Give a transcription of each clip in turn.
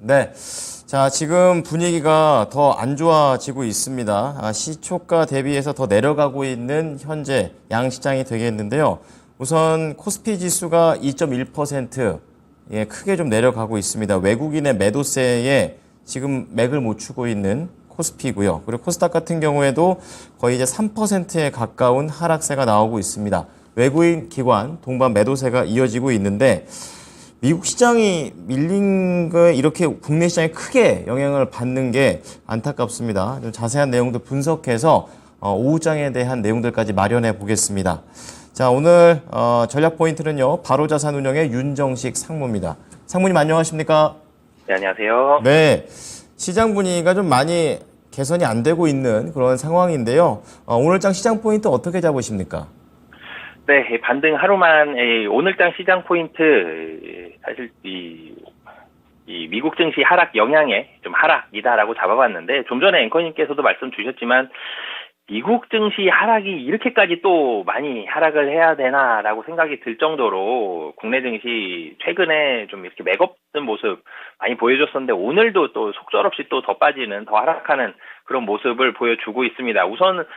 네. 자, 지금 분위기가 더 안 좋아지고 있습니다. 시초가 대비해서 더 내려가고 있는 현재 양시장이 되겠는데요. 우선 코스피 지수가 2.1% 크게 좀 내려가고 있습니다. 외국인의 매도세에 지금 맥을 못 추고 있는 코스피고요. 그리고 코스닥 같은 경우에도 거의 이제 3%에 가까운 하락세가 나오고 있습니다. 외국인 기관 동반 매도세가 이어지고 있는데 미국 시장이 밀린 거에 이렇게 국내 시장에 크게 영향을 받는 게 안타깝습니다. 좀 자세한 내용도 분석해서 오후장에 대한 내용들까지 마련해 보겠습니다. 자, 오늘 전략 포인트는요. 바로자산운용의 윤정식 상무입니다. 상무님 안녕하십니까? 네, 안녕하세요. 네, 시장 분위기가 좀 많이 개선이 안 되고 있는 그런 상황인데요. 오늘장 시장 포인트 어떻게 잡으십니까? 네, 반등 하루만, 오늘장 시장 포인트, 사실, 이 미국 증시 하락 영향에 좀 하락이다라고 잡아봤는데, 좀 전에 앵커님께서도 말씀 주셨지만, 미국 증시 하락이 이렇게까지 또 많이 하락을 해야 되나라고 생각이 들 정도로 국내 증시 최근에 좀 이렇게 맥없는 모습 많이 보여줬었는데, 오늘도 또 속절없이 또 더 빠지는, 더 하락하는 그런 모습을 보여주고 있습니다. 우선,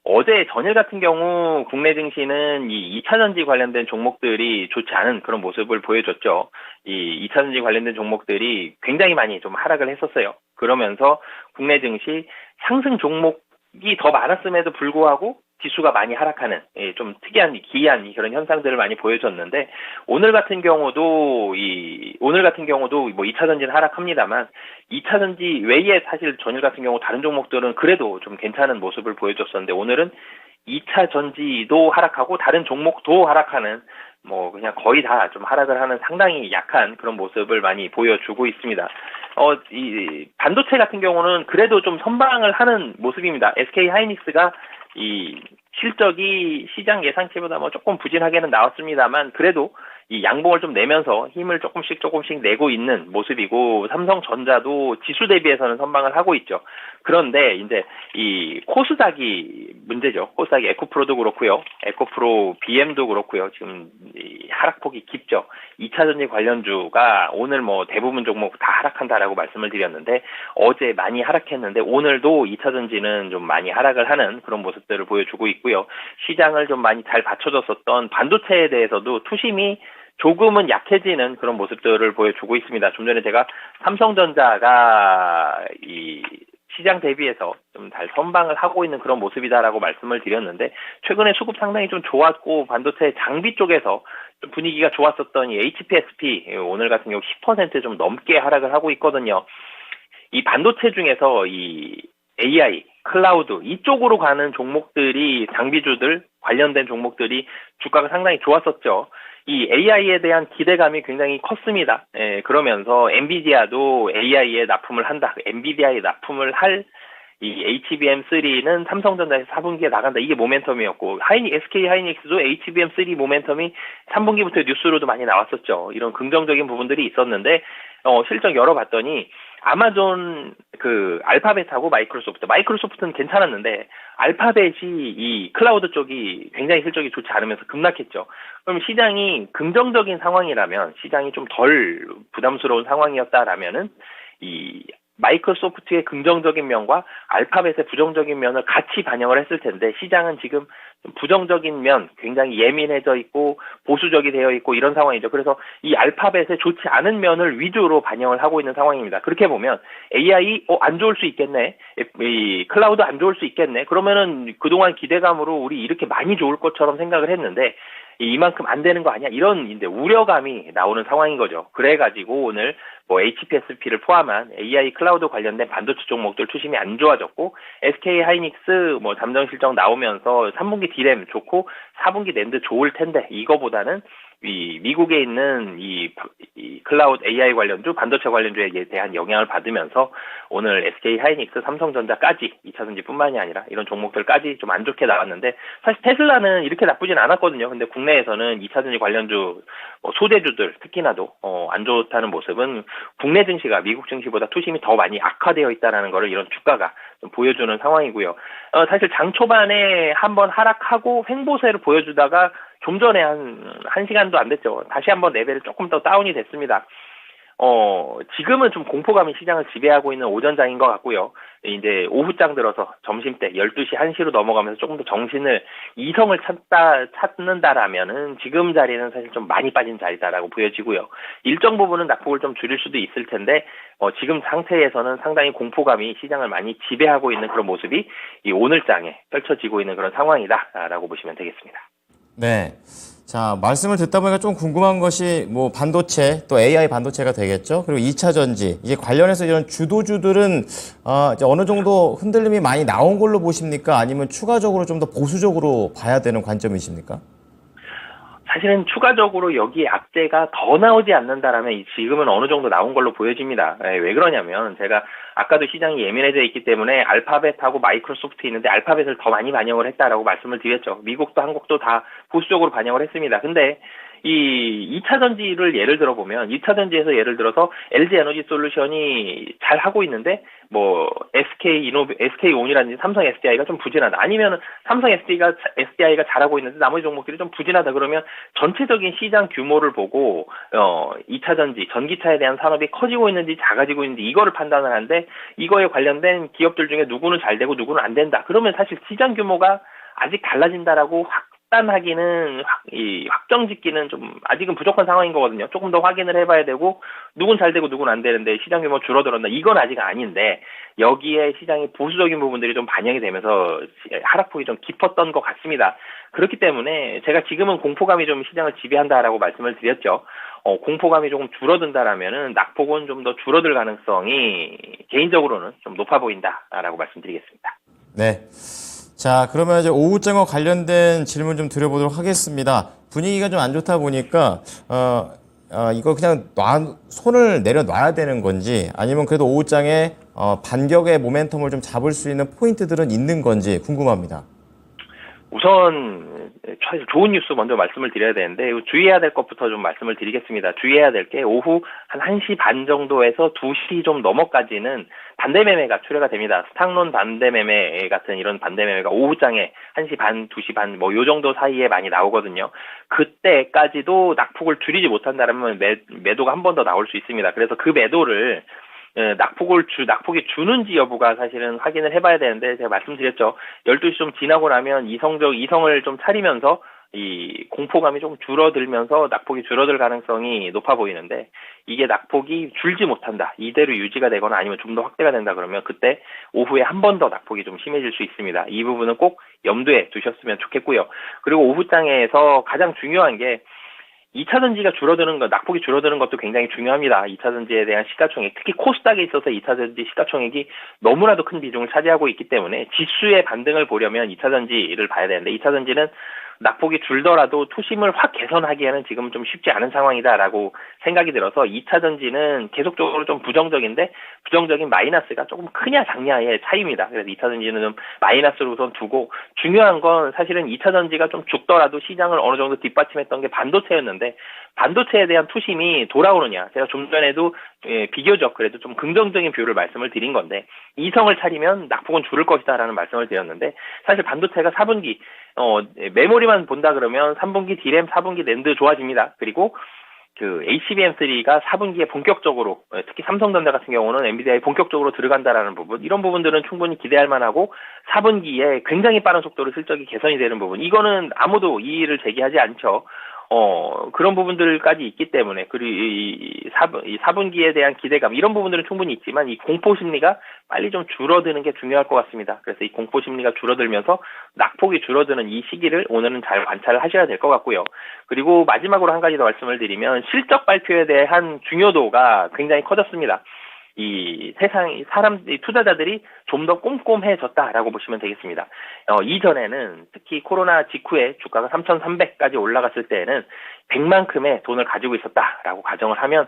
어제 전일 같은 경우 국내 증시는 이 2차전지 관련된 종목들이 좋지 않은 그런 모습을 보여줬죠. 이 2차전지 관련된 종목들이 굉장히 많이 좀 하락을 했었어요. 그러면서 국내 증시 상승 종목이 더 많았음에도 불구하고 지수가 많이 하락하는 좀 특이한 기이한 그런 현상들을 많이 보여줬는데 오늘 같은 경우도 뭐 2차전지는 하락합니다만 2차전지 외에 사실 전일 같은 경우 다른 종목들은 그래도 좀 괜찮은 모습을 보여줬었는데 오늘은 2차전지도 하락하고 다른 종목도 하락하는 뭐 그냥 거의 다 좀 하락을 하는 상당히 약한 그런 모습을 많이 보여주고 있습니다. 이 반도체 같은 경우는 그래도 좀 선방을 하는 모습입니다. SK 하이닉스가 이 실적이 시장 예상치보다 뭐 조금 부진하게는 나왔습니다만 그래도 이 양봉을 좀 내면서 힘을 조금씩 내고 있는 모습이고 삼성전자도 지수 대비해서는 선방을 하고 있죠. 그런데 이제 이 코스닥이 문제죠. 코스닥이 에코프로도 그렇고요. 에코프로 BM도 그렇고요. 지금 이 하락폭이 깊죠. 2차전지 관련주가 오늘 뭐 대부분 종목 다 하락한다라고 말씀을 드렸는데 어제 많이 하락했는데 오늘도 2차전지는 좀 많이 하락을 하는 그런 모습들을 보여주고 있고요. 시장을 좀 많이 잘 받쳐줬었던 반도체에 대해서도 투심이 조금은 약해지는 그런 모습들을 보여주고 있습니다. 좀 전에 제가 삼성전자가 이 시장 대비해서 좀 잘 선방을 하고 있는 그런 모습이다라고 말씀을 드렸는데 최근에 수급 상당히 좀 좋았고 반도체 장비 쪽에서 좀 분위기가 좋았었던 이 HPSP 오늘 같은 경우 10% 좀 넘게 하락을 하고 있거든요. 이 반도체 중에서 이 AI, 클라우드 이쪽으로 가는 종목들이 장비주들 관련된 종목들이 주가가 상당히 좋았었죠. 이 AI에 대한 기대감이 굉장히 컸습니다. 그러면서 엔비디아도 AI에 납품을 한다. 엔비디아에 납품을 할 이 HBM3는 삼성전자에서 4분기에 나간다. 이게 모멘텀이었고 SK 하이닉스도 HBM3 모멘텀이 3분기부터 뉴스로도 많이 나왔었죠. 이런 긍정적인 부분들이 있었는데 실적 열어봤더니 아마존 알파벳하고 마이크로소프트는 괜찮았는데 알파벳이 이 클라우드 쪽이 굉장히 실적이 좋지 않으면서 급락했죠. 그럼 시장이 긍정적인 상황이라면 시장이 좀 덜 부담스러운 상황이었다라면은 이 마이크로소프트의 긍정적인 면과 알파벳의 부정적인 면을 같이 반영을 했을 텐데 시장은 지금 부정적인 면 굉장히 예민해져 있고 보수적이 되어 있고 이런 상황이죠. 그래서 이 알파벳의 좋지 않은 면을 위주로 반영을 하고 있는 상황입니다. 그렇게 보면 AI 안 좋을 수 있겠네. 이 클라우드 안 좋을 수 있겠네. 그러면은 그동안 기대감으로 우리 이렇게 많이 좋을 것처럼 생각을 했는데 이만큼 안 되는 거 아니야? 이런 이제 우려감이 나오는 상황인 거죠. 그래가지고 오늘 뭐 HPSP를 포함한 AI 클라우드 관련된 반도체 종목들 투심이 안 좋아졌고 SK 하이닉스 뭐 잠정 실적 나오면서 3분기 디램 좋고 4분기 낸드 좋을 텐데 이거보다는 이 미국에 있는 이 클라우드 AI 관련주, 반도체 관련주에 대한 영향을 받으면서 오늘 SK 하이닉스, 삼성전자까지 2차전지뿐만이 아니라 이런 종목들까지 좀 안 좋게 나왔는데 사실 테슬라는 이렇게 나쁘진 않았거든요. 근데 국내에서는 2차전지 관련주 소대주들 특히나도 안 좋다는 모습은 국내 증시가 미국 증시보다 투심이 더 많이 악화되어 있다는 것을 이런 주가가 좀 보여주는 상황이고요. 사실 장 초반에 한번 하락하고 횡보세를 보여주다가 좀 전에 한 시간도 안 됐죠. 다시 한번 레벨이 조금 더 다운이 됐습니다. 지금은 좀 공포감이 시장을 지배하고 있는 오전장인 것 같고요. 이제 오후장 들어서 점심때 12시, 1시로 넘어가면서 조금 더 정신을, 이성을 찾는다라면은 지금 자리는 사실 좀 많이 빠진 자리다라고 보여지고요. 일정 부분은 낙폭을 좀 줄일 수도 있을 텐데, 지금 상태에서는 상당히 공포감이 시장을 많이 지배하고 있는 그런 모습이 이 오늘장에 펼쳐지고 있는 그런 상황이다라고 보시면 되겠습니다. 네. 자, 말씀을 듣다 보니까 좀 궁금한 것이 뭐 반도체, 또 AI 반도체가 되겠죠. 그리고 2차 전지. 이게 관련해서 이런 주도주들은 이제 어느 정도 흔들림이 많이 나온 걸로 보십니까? 아니면 추가적으로 좀 더 보수적으로 봐야 되는 관점이십니까? 사실은 추가적으로 여기에 악재가 더 나오지 않는다라면 지금은 어느 정도 나온 걸로 보여집니다. 왜 그러냐면 제가 아까도 시장이 예민해져 있기 때문에 알파벳하고 마이크로소프트 있는데 알파벳을 더 많이 반영을 했다라고 말씀을 드렸죠. 미국도 한국도 다 보수적으로 반영을 했습니다. 근데 이 2차 전지를 예를 들어보면 2차 전지에서 예를 들어서 LG 에너지 솔루션이 잘 하고 있는데 뭐 SK온이라든지 삼성 SDI가 좀 부진하다. 아니면 삼성 SDI가 잘하고 있는데 나머지 종목들이 좀 부진하다. 그러면 전체적인 시장 규모를 보고 2차 전지, 전기차에 대한 산업이 커지고 있는지 작아지고 있는지 이거를 판단을 하는데 이거에 관련된 기업들 중에 누구는 잘 되고 누구는 안 된다. 그러면 사실 시장 규모가 아직 달라진다라고 확단하기는 확정짓기는 좀 아직은 부족한 상황인 거거든요. 조금 더 확인을 해봐야 되고 누군 잘 되고 누군 안 되는데 시장 규모 줄어들었나 이건 아직 아닌데 여기에 시장의 보수적인 부분들이 좀 반영이 되면서 하락폭이 좀 깊었던 것 같습니다. 그렇기 때문에 제가 지금은 공포감이 좀 시장을 지배한다라고 말씀을 드렸죠. 공포감이 조금 줄어든다라면은 낙폭은 좀 더 줄어들 가능성이 개인적으로는 좀 높아 보인다라고 말씀드리겠습니다. 네. 자, 그러면 이제 오후장과 관련된 질문 좀 드려보도록 하겠습니다. 분위기가 좀 안 좋다 보니까, 이거 그냥 손을 내려놔야 되는 건지, 아니면 그래도 오후장에, 반격의 모멘텀을 좀 잡을 수 있는 포인트들은 있는 건지 궁금합니다. 우선 사실 좋은 뉴스 먼저 말씀을 드려야 되는데 주의해야 될 것부터 좀 말씀을 드리겠습니다. 주의해야 될 게 오후 한 1시 반 정도에서 2시 좀 넘어까지는 반대 매매가 출회가 됩니다. 스탁론 반대 매매 같은 이런 반대 매매가 오후장에 1시 반, 2시 반 뭐 요 정도 사이에 많이 나오거든요. 그때까지도 낙폭을 줄이지 못한다면 매도가 한 번 더 나올 수 있습니다. 그래서 그 매도를 낙폭이 주는지 여부가 사실은 확인을 해봐야 되는데 제가 말씀드렸죠. 12시 좀 지나고 나면 이성을 좀 차리면서 이 공포감이 좀 줄어들면서 낙폭이 줄어들 가능성이 높아 보이는데 이게 낙폭이 줄지 못한다. 이대로 유지가 되거나 아니면 좀 더 확대가 된다 그러면 그때 오후에 한 번 더 낙폭이 좀 심해질 수 있습니다. 이 부분은 꼭 염두에 두셨으면 좋겠고요. 그리고 오후장에서 가장 중요한 게 2차 전지가 낙폭이 줄어드는 것도 굉장히 중요합니다. 2차 전지에 대한 시가총액, 특히 코스닥에 있어서 2차 전지 시가총액이 너무나도 큰 비중을 차지하고 있기 때문에 지수의 반등을 보려면 2차 전지를 봐야 되는데 2차 전지는 낙폭이 줄더라도 투심을 확 개선하기에는 지금 좀 쉽지 않은 상황이다라고 생각이 들어서 2차 전지는 계속적으로 좀 부정적인 마이너스가 조금 크냐 작냐의 차이입니다. 그래서 2차 전지는 좀 마이너스로 우선 두고 중요한 건 사실은 2차 전지가 좀 죽더라도 시장을 어느 정도 뒷받침했던 게 반도체였는데 반도체에 대한 투심이 돌아오느냐. 제가 좀 전에도 비교적 그래도 좀 긍정적인 뷰를 말씀을 드린 건데 이성을 차리면 낙폭은 줄을 것이다라는 말씀을 드렸는데 사실 반도체가 4분기 메모리만 본다 그러면 3분기 D램, 4분기 낸드 좋아집니다. 그리고 그 HBM3가 4분기에 본격적으로 특히 삼성전자 같은 경우는 엔비디아에 본격적으로 들어간다라는 부분 이런 부분들은 충분히 기대할 만하고 4분기에 굉장히 빠른 속도로 실적이 개선이 되는 부분 이거는 아무도 이의를 제기하지 않죠. 그런 부분들까지 있기 때문에, 그리고 이 4분기에 대한 기대감, 이런 부분들은 충분히 있지만, 이 공포 심리가 빨리 좀 줄어드는 게 중요할 것 같습니다. 그래서 이 공포 심리가 줄어들면서 낙폭이 줄어드는 이 시기를 오늘은 잘 관찰을 하셔야 될 것 같고요. 그리고 마지막으로 한 가지 더 말씀을 드리면, 실적 발표에 대한 중요도가 굉장히 커졌습니다. 투자자들이 좀 더 꼼꼼해졌다라고 보시면 되겠습니다. 이전에는 특히 코로나 직후에 주가가 3,300까지 올라갔을 때에는 100만큼의 돈을 가지고 있었다라고 가정을 하면,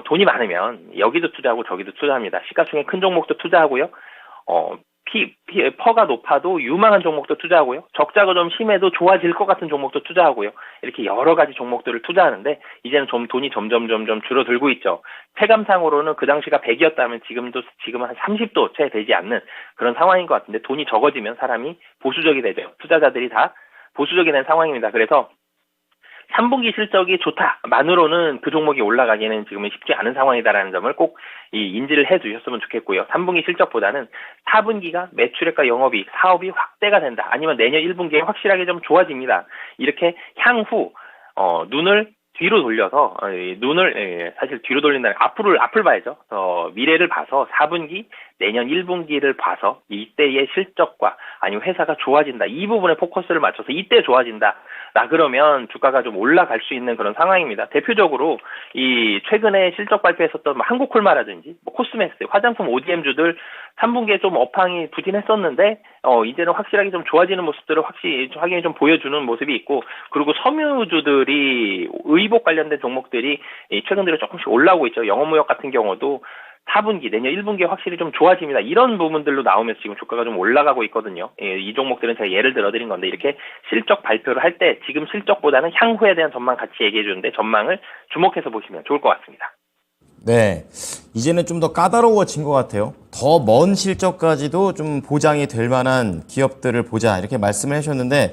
돈이 많으면 여기도 투자하고 저기도 투자합니다. 시가총액 큰 종목도 투자하고요. 퍼가 높아도 유망한 종목도 투자하고요. 적자가 좀 심해도 좋아질 것 같은 종목도 투자하고요. 이렇게 여러 가지 종목들을 투자하는데 이제는 좀 돈이 점점 줄어들고 있죠. 체감상으로는 그 당시가 100이었다면 지금은 한 30도 채 되지 않는 그런 상황인 것 같은데 돈이 적어지면 사람이 보수적이 되죠. 투자자들이 다 보수적이 된 상황입니다. 그래서 3분기 실적이 좋다만으로는 그 종목이 올라가기에는 지금은 쉽지 않은 상황이다라는 점을 꼭 인지를 해두셨으면 좋겠고요. 3분기 실적보다는 4분기가 매출액과 영업이익, 사업이 확대가 된다. 아니면 내년 1분기에 확실하게 좀 좋아집니다. 이렇게 향후 눈을 뒤로 돌려서 눈을 사실 뒤로 돌린다는 앞을 봐야죠. 미래를 봐서 4분기 내년 1분기를 봐서 이때의 실적과 아니면 회사가 좋아진다. 이 부분에 포커스를 맞춰서 이때 좋아진다. 그러면 주가가 좀 올라갈 수 있는 그런 상황입니다. 대표적으로 이 최근에 실적 발표했었던 한국콜마라든지 코스메스, 화장품 ODM주들 3분기에 좀 업황이 부진했었는데 이제는 확실하게 좀 좋아지는 모습들을 확연히 좀 보여주는 모습이 있고, 그리고 섬유주들이 의복 관련된 종목들이 최근 들어 조금씩 올라오고 있죠. 영업무역 같은 경우도 4분기, 내년 1분기에 확실히 좀 좋아집니다. 이런 부분들로 나오면서 지금 주가가 좀 올라가고 있거든요. 이 종목들은 제가 예를 들어드린 건데, 이렇게 실적 발표를 할 때 지금 실적보다는 향후에 대한 전망 같이 얘기해 주는데 전망을 주목해서 보시면 좋을 것 같습니다. 네, 이제는 좀 더 까다로워진 것 같아요. 더 먼 실적까지도 좀 보장이 될 만한 기업들을 보자 이렇게 말씀을 해주셨는데,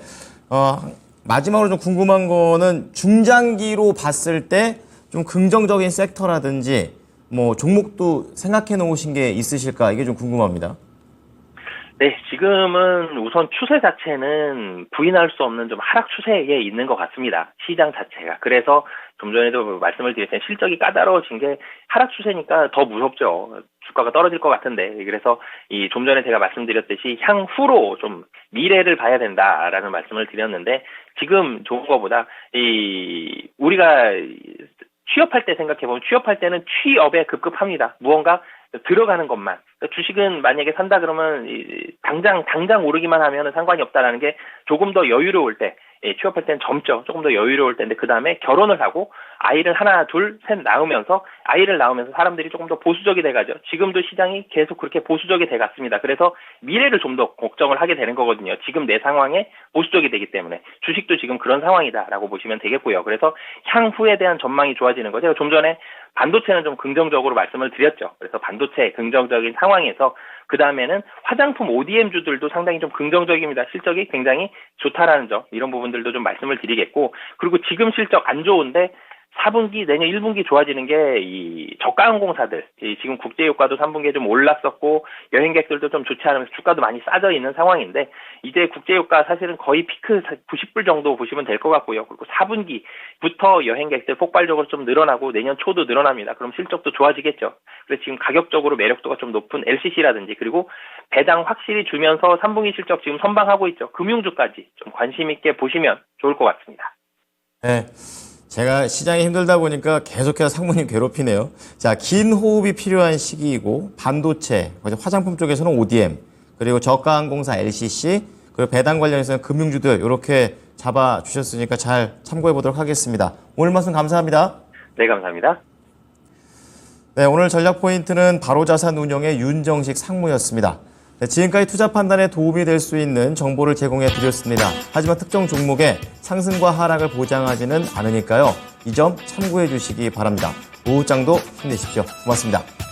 마지막으로 좀 궁금한 거는 중장기로 봤을 때 좀 긍정적인 섹터라든지 뭐 종목도 생각해 놓으신 게 있으실까, 이게 좀 궁금합니다. 네, 지금은 우선 추세 자체는 부인할 수 없는 좀 하락 추세에 있는 것 같습니다. 시장 자체가. 그래서 좀 전에도 말씀을 드렸지만 실적이 까다로워진 게 하락 추세니까 더 무섭죠. 주가가 떨어질 것 같은데. 그래서 좀 전에 제가 말씀드렸듯이 향후로 좀 미래를 봐야 된다라는 말씀을 드렸는데, 지금 좋은 거보다 우리가 취업할 때 생각해보면 취업할 때는 취업에 급급합니다. 무언가 들어가는 것만. 그러니까 주식은 만약에 산다 그러면 당장 오르기만 하면 상관이 없다라는 게 조금 더 여유로울 때, 취업할 때는 젊죠. 조금 더 여유로울 때인데, 그 다음에 결혼을 하고 아이를 하나, 둘, 셋 아이를 낳으면서 사람들이 조금 더 보수적이 돼가죠. 지금도 시장이 계속 그렇게 보수적이 돼갔습니다. 그래서 미래를 좀 더 걱정을 하게 되는 거거든요. 지금 내 상황에 보수적이 되기 때문에. 주식도 지금 그런 상황이다라고 보시면 되겠고요. 그래서 향후에 대한 전망이 좋아지는 거죠. 좀 전에 반도체는 좀 긍정적으로 말씀을 드렸죠. 그래서 반도체 긍정적인 상황에서 그 다음에는 화장품 ODM주들도 상당히 좀 긍정적입니다. 실적이 굉장히 좋다라는 점, 이런 부분들도 좀 말씀을 드리겠고, 그리고 지금 실적 안 좋은데 4분기, 내년 1분기 좋아지는 게 이 저가항공사들, 지금 국제유가도 3분기에 좀 올랐었고 여행객들도 좀 좋지 않으면서 주가도 많이 싸져 있는 상황인데, 이제 국제유가 사실은 거의 피크 90불 정도 보시면 될 것 같고요. 그리고 4분기부터 여행객들 폭발적으로 좀 늘어나고 내년 초도 늘어납니다. 그럼 실적도 좋아지겠죠. 그래서 지금 가격적으로 매력도가 좀 높은 LCC라든지, 그리고 배당 확실히 주면서 3분기 실적 지금 선방하고 있죠. 금융주까지 좀 관심 있게 보시면 좋을 것 같습니다. 네. 제가 시장이 힘들다 보니까 계속해서 상무님 괴롭히네요. 자, 긴 호흡이 필요한 시기이고, 반도체, 화장품 쪽에서는 ODM, 그리고 저가항공사 LCC, 그리고 배당 관련해서는 금융주들 이렇게 잡아주셨으니까 잘 참고해 보도록 하겠습니다. 오늘 말씀 감사합니다. 네, 감사합니다. 네, 오늘 전략 포인트는 바로자산운용의 윤정식 상무였습니다. 네, 지금까지 투자 판단에 도움이 될 수 있는 정보를 제공해 드렸습니다. 하지만 특정 종목의 상승과 하락을 보장하지는 않으니까요. 이 점 참고해 주시기 바랍니다. 오후장도 힘내십시오. 고맙습니다.